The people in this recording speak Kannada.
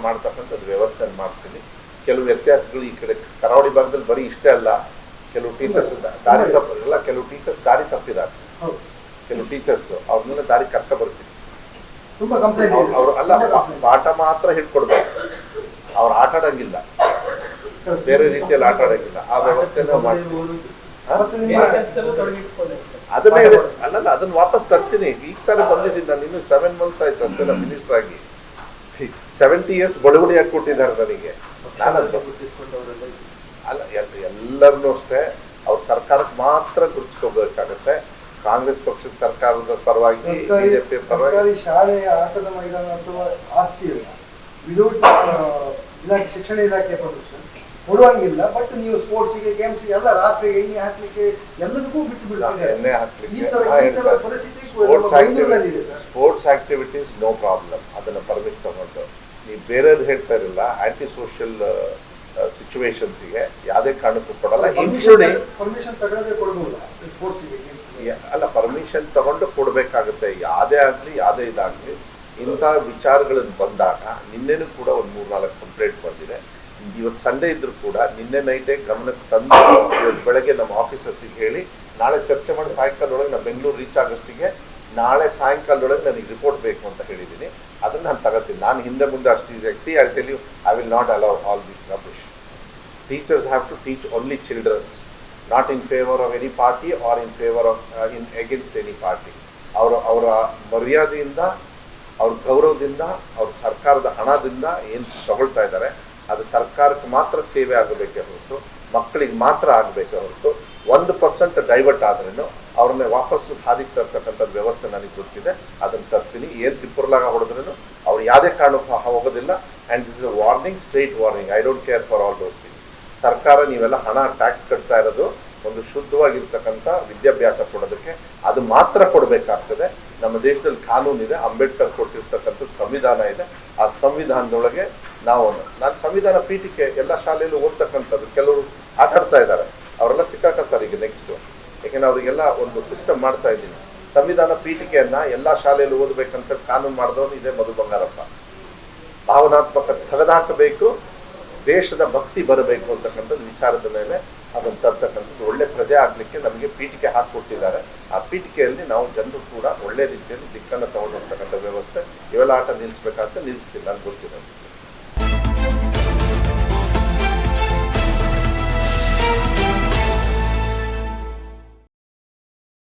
ಮಾಡ್ತಕ್ಕಂಥದ್ದು ವ್ಯವಸ್ಥೆ ಮಾಡ್ತೀನಿ. ಕೆಲವು ವ್ಯತ್ಯಾಸಗಳು ಈ ಕಡೆ ಕರಾವಳಿ ಭಾಗದಲ್ಲಿ ಬರೀ ಇಷ್ಟೇ ಅಲ್ಲ, ಕೆಲವು ಟೀಚರ್ಸ್ ದಾರಿ ತಪ್ಪಿಲ್ಲ, ಕೆಲವು ಟೀಚರ್ಸ್ ದಾರಿ ತಪ್ಪಿದ್ದಾರೆ. ಕೆಲವು ಟೀಚರ್ಸ್ ಅವ್ರನ್ನೆಲ್ಲ ದಾರಿ ಕರ್ಕ ಬರ್ತೀನಿ. ಅವ್ರು ಅಲ್ಲ ಪಾಠ ಮಾತ್ರ ಹೇಳ್ಕೊಡ್ಬೇಕು, ಅವ್ರು ಆಟ ಆಡಂಗಿಲ್ಲ, ಬೇರೆ ರೀತಿಯಲ್ಲಿ ಆಟ ಆಡಂಗಿಲ್ಲ. ಆ ವ್ಯವಸ್ಥೆನ ಮಾಡ್ತೀನಿ. ಅದನ್ನ ಅಲ್ಲಲ್ಲ ಅದನ್ನ ವಾಪಸ್ ತರ್ತೀನಿ. ಈಗ ತಾನೇ ಬಂದಿದ್ದೀನಿ ನಾನು, ಇನ್ನು 7 months ಆಯ್ತು ಅಷ್ಟೇ ನಾನು ಮಿನಿಸ್ಟರ್ ಆಗಿ. 70 years ಬಡವಡಿ ಹಾಕಿ ಕೊಟ್ಟಿದ್ದಾರೆ ನನಗೆ. ನಾನು ಅಲ್ಲ ಎಲ್ಲರನ್ನೂ ಅಷ್ಟೇ ಅವ್ರ ಸರ್ಕಾರಕ್ಕೆ ಮಾತ್ರ ಗುರುತಿಸ್ಕೋಬೇಕಾಗತ್ತೆ. ಕಾಂಗ್ರೆಸ್ ಪಕ್ಷದ ಸರ್ಕಾರದ ಪರವಾಗಿ, ಬಿಜೆಪಿ ಪರವಾಗಿ ಶಾಲೆಯ ಆಟದ ಮೈದಾನ ಅಥವಾ ಆಸ್ತಿ ಇಲ್ಲ, ವಿದೌಟ್ ಇಲಾಖೆ ಶಿಕ್ಷಣ ಇಲಾಖೆ ಪರ್ಮಿಷನ್ ಕೊಡುವಂಗಿಲ್ಲ. ಬಟ್ ನೀವು ಸ್ಪೋರ್ಟ್ಸ್ಗೆ, ಗೇಮ್ಸ್ಗೆ ಎಲ್ಲ ರಾತ್ರಿ ಎಣ್ಣೆ ಹಾಕ್ಲಿಕ್ಕೆ ಎಲ್ಲದಕ್ಕೂ ಬಿಟ್ಟು ಬಿಡ್ತಾರೆ. ಎಣ್ಣೆ ಹಾಕ್ಲಿಕ್ಕೆ ಪರಿಸ್ಥಿತಿ ಸ್ಪೋರ್ಟ್ಸ್ ಆಕ್ಟಿವಿಟೀಸ್ ನೋ ಪ್ರಾಬ್ಲಮ್, ಅದನ್ನ ಪರ್ಮಿಷನ್ ತಗೊಂಡು. ನೀವು ಬೇರೆಯವ್ರು ಹೇಳ್ತಾ ಇರಲ್ಲ, ಆಂಟಿ ಸೋಷಿಯಲ್ ಸಿಚುವೇಶನ್ಸ್ಗೆ ಯಾವುದೇ ಕಾರಣಕ್ಕೂ ಕೊಡಲ್ಲ. ಇನ್ಕ್ಲೂಡಿಂಗ್ ಪರ್ಮಿಷನ್ ತಗೊಳ್ಳದೆ ಕೊಡಬಹುದು ಸ್ಪೋರ್ಟ್ಸ್ಗೆ. ಅಲ್ಲ ಪರ್ಮಿಷನ್ ತಗೊಂಡು ಕೊಡಬೇಕಾಗುತ್ತೆ. ಯಾವುದೇ ಆಗಲಿ ಯಾವುದೇ ಇದಾಗಲಿ ಇಂಥ ವಿಚಾರಗಳನ್ನು ಬಂದಾಗ, ನಿನ್ನೆನೂ ಕೂಡ ಒಂದು 3-4 ಕಂಪ್ಲೇಂಟ್ ಬಂದಿದೆ. ಇವತ್ತು ಸಂಡೇ ಇದ್ರೂ ಕೂಡ ನಿನ್ನೆ ನೈಟೇ ಗಮನಕ್ಕೆ ತಂದು ಇವತ್ತು ಬೆಳಗ್ಗೆ ನಮ್ಮ ಆಫೀಸರ್ಸಿಗೆ ಹೇಳಿ ನಾಳೆ ಚರ್ಚೆ ಮಾಡಿ ಸಾಯಂಕಾಲದೊಳಗೆ ನಾನು ಬೆಂಗಳೂರು ರೀಚ್ ಆಗೋಷ್ಟಿಗೆ ನಾಳೆ ಸಾಯಂಕಾಲದೊಳಗೆ ನನಗೆ ರಿಪೋರ್ಟ್ ಬೇಕು ಅಂತ ಹೇಳಿದ್ದೀನಿ. ಅದನ್ನು ನಾನು ತಗೋತೀನಿ. ನಾನು ಹಿಂದೆ ಮುಂದೆ ಅಷ್ಟು see I tell you, I will not allow all this rubbish. Teachers have to teach only childrens, not in favour of any party or in favour of in against any party. ಅವರ ಮರ್ಯಾದೆಯಿಂದ, ಅವ್ರ ಗೌರವದಿಂದ, ಅವ್ರ ಸರ್ಕಾರದ ಹಣದಿಂದ ಏನು ತಗೊಳ್ತಾ ಇದ್ದಾರೆ ಅದು ಸರ್ಕಾರಕ್ಕೆ ಮಾತ್ರ ಸೇವೆ ಆಗಬೇಕೇ ಹೊರತು ಮಕ್ಕಳಿಗೆ ಮಾತ್ರ ಆಗಬೇಕೇ ಹೊರತು 1% ಡೈವರ್ಟ್ ಆದ್ರೂ ಅವ್ರನ್ನೇ ವಾಪಸ್ಸು ಹಾದಿಗೆ ತರ್ತಕ್ಕಂಥದ್ದು ವ್ಯವಸ್ಥೆ ನನಗೆ ಗೊತ್ತಿದೆ. ಅದನ್ನು ತರ್ತೀನಿ. ಏನು ತಿಪ್ಪುರ್ಲಾಗ ಹೊಡೆದ್ರೂ ಅವ್ರು ಯಾವುದೇ ಕಾರಣಕ್ಕೂ ಹೋಗೋದಿಲ್ಲ. And this is a warning, straight warning. I don't care for all those things. ಸರ್ಕಾರ ನೀವೆಲ್ಲ ಹಣ ಟ್ಯಾಕ್ಸ್ ಕಟ್ತಾ ಇರೋದು ಒಂದು ಶುದ್ಧವಾಗಿರ್ತಕ್ಕಂಥ ವಿದ್ಯಾಭ್ಯಾಸ ಕೊಡೋದಕ್ಕೆ, ಅದು ಮಾತ್ರ ಕೊಡಬೇಕಾಗ್ತದೆ. ನಮ್ಮ ದೇಶದಲ್ಲಿ ಕಾನೂನಿದೆ, ಅಂಬೇಡ್ಕರ್ ಕೊಟ್ಟಿರ್ತಕ್ಕಂಥದ್ದು ಸಂವಿಧಾನ ಇದೆ. ಆ ಸಂವಿಧಾನದೊಳಗೆ ನಾನು ಸಂವಿಧಾನ ಪೀಠಿಕೆ ಎಲ್ಲ ಶಾಲೆಯಲ್ಲೂ ಓದ್ತಕ್ಕಂಥದ್ದು. ಕೆಲವರು ಆಟಾಡ್ತಾ ಇದ್ದಾರೆ, ಅವರೆಲ್ಲ ಸಿಕ್ಕಾಕತ್ತಾರೆ ಈಗ ನೆಕ್ಸ್ಟು. ಯಾಕೆಂದ್ರೆ ಅವರಿಗೆಲ್ಲ ಒಂದು ಸಿಸ್ಟಮ್ ಮಾಡ್ತಾ ಇದ್ದೀನಿ. ಸಂವಿಧಾನ ಪೀಠಿಕೆಯನ್ನು ಎಲ್ಲ ಶಾಲೆಯಲ್ಲಿ ಓದಬೇಕಂತ ಕಾನೂನು ಮಾಡಿದವನು ಇದೆ ಮಧು ಬಂಗಾರಪ್ಪ. ಭಾವನಾತ್ಮಕ ತೆಗೆದುಹಾಕಬೇಕು, ದೇಶದ ಭಕ್ತಿ ಬರಬೇಕು ಅಂತಕ್ಕಂಥದ್ದು ವಿಚಾರದ ಮೇಲೆ ಅದನ್ನು ತರ್ತಕ್ಕಂಥದ್ದು. ಒಳ್ಳೆ ಪ್ರಜೆ ಆಗಲಿಕ್ಕೆ ನಮಗೆ ಪೀಠಿಕೆ ಹಾಕಿಕೊಟ್ಟಿದ್ದಾರೆ. ಆ ಪೀಠಿಕೆಯಲ್ಲಿ ನಾವು ಜನರು ಕೂಡ ಒಳ್ಳೆ ರೀತಿಯಲ್ಲಿ ದಿಕ್ಕನ್ನು ತಗೊಂಡು ಹೋಗ್ತಕ್ಕಂಥ ವ್ಯವಸ್ಥೆ. ಇವೆಲ್ಲ ಆಟ ನಿಲ್ಲಿಸ್ಬೇಕಂತ ನಿಲ್ಲಿಸ್ತೀನಿ, ನನಗೆ ಗೊತ್ತಿರೋದು.